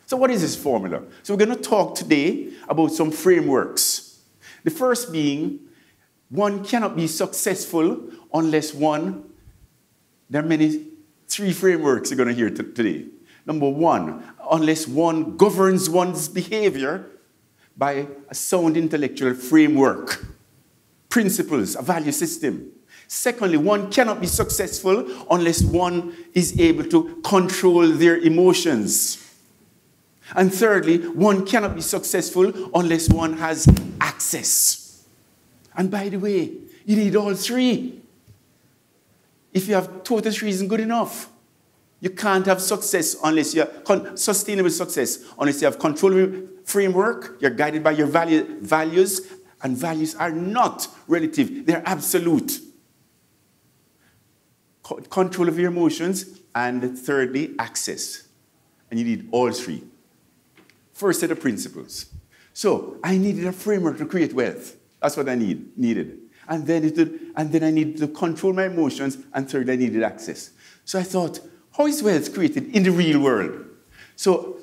So what is this formula? So we're going to talk today about some frameworks. The first being, one cannot be successful unless one, there are three frameworks you're going to hear today. Number one, unless one governs one's behavior by a sound intellectual framework, principles, a value system. Secondly, one cannot be successful unless one is able to control their emotions. And thirdly, one cannot be successful unless one has access. And by the way, you need all three. If you have total three isn't good enough. You can't have success unless you have sustainable success, unless you have control framework, you're guided by your values, and values are not relative, they're absolute. Control of your emotions, and thirdly, access. And you need all three. First set of principles. So I needed a framework to create wealth. That's what I needed. And then I needed to control my emotions, and third, I needed access. So I thought, how is wealth created in the real world? So,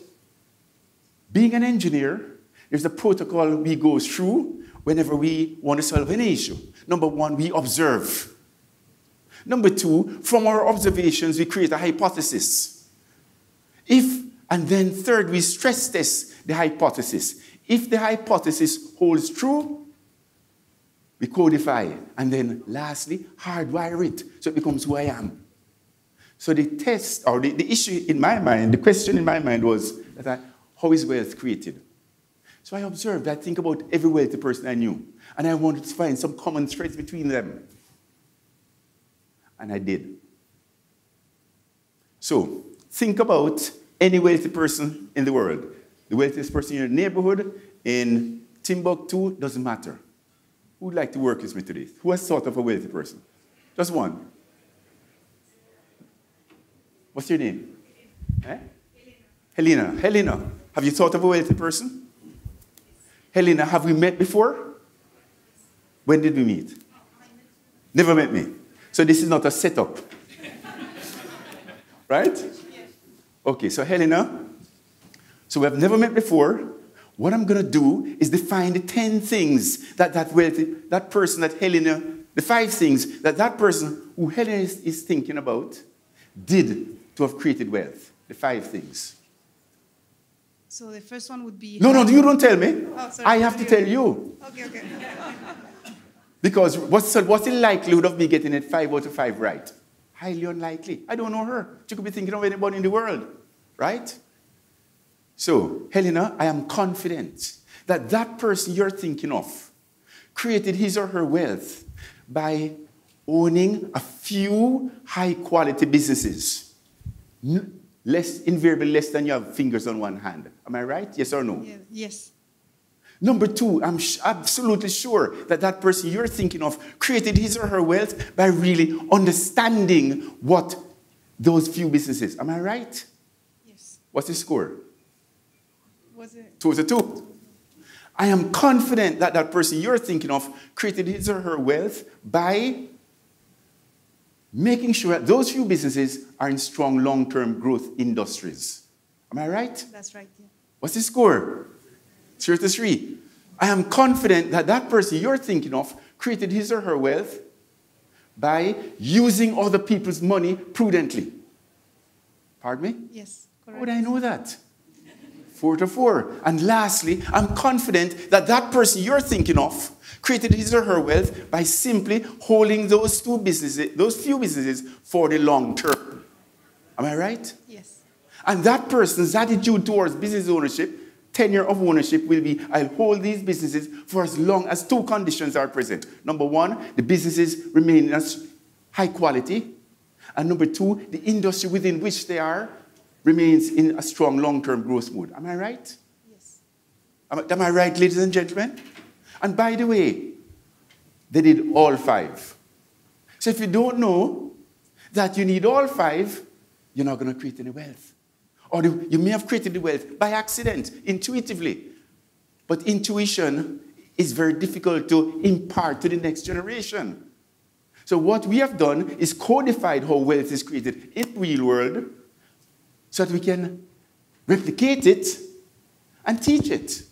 being an engineer, there's a protocol we go through whenever we want to solve an issue. Number one, we observe. Number two, from our observations, we create a hypothesis. And then third, we stress test the hypothesis. If the hypothesis holds true, we codify it. And then lastly, hardwire it so it becomes who I am. So the test, or the issue in my mind, the question in my mind was, how is wealth created? So I observed, I think about every wealthy person I knew, and I wanted to find some common threads between them. And I did. So think about any wealthy person in the world. The wealthiest person in your neighborhood, in Timbuktu, doesn't matter. Who would like to work with me today? Who has thought of a wealthy person? Just one. What's your name? Helena. Helena, have you thought of a wealthy person? Helena, have we met before? When did we meet? Never met me. So this is not a setup. Right? Okay, so Helena, so we have never met before. What I'm going to do is define the 10 things that person that Helena, the 5 things that person who Helena is thinking about did to have created wealth. The 5 things. So the first one would be... No, you don't tell me. Oh, sorry. I have to tell you. Okay. Because what's the likelihood of me getting it 5 out of 5 right? Highly unlikely. I don't know her. She could be thinking of anybody in the world. Right? So, Helena, I am confident that person you're thinking of created his or her wealth by owning a few high-quality businesses. Invariably less than you have fingers on one hand. Am I right? Yes or no? Yeah, yes. Number 2, I'm absolutely sure that person you're thinking of created his or her wealth by really understanding what those few businesses. Am I right? Yes. What's the score? Was it? 2-2. I am confident that person you're thinking of created his or her wealth by making sure that those few businesses are in strong long-term growth industries. Am I right? That's right, yeah. What's the score? 3-3. I am confident that person you're thinking of created his or her wealth by using other people's money prudently. Pardon me? Yes, correct. How would I know that? 4-4. And lastly, I'm confident that person you're thinking of created his or her wealth by simply holding those few businesses for the long term. Am I right? Yes. And that person's attitude towards business ownership, tenure of ownership, will be, I'll hold these businesses for as long as 2 conditions are present. Number 1, the businesses remain as high quality. And number 2, the industry within which they are remains in a strong long-term growth mode. Am I right? Yes. Am I right, ladies and gentlemen? And by the way, they did all 5. So if you don't know that you need all 5, you're not going to create any wealth. Or you may have created the wealth by accident, intuitively. But intuition is very difficult to impart to the next generation. So what we have done is codified how wealth is created in the real world so that we can replicate it, and teach it.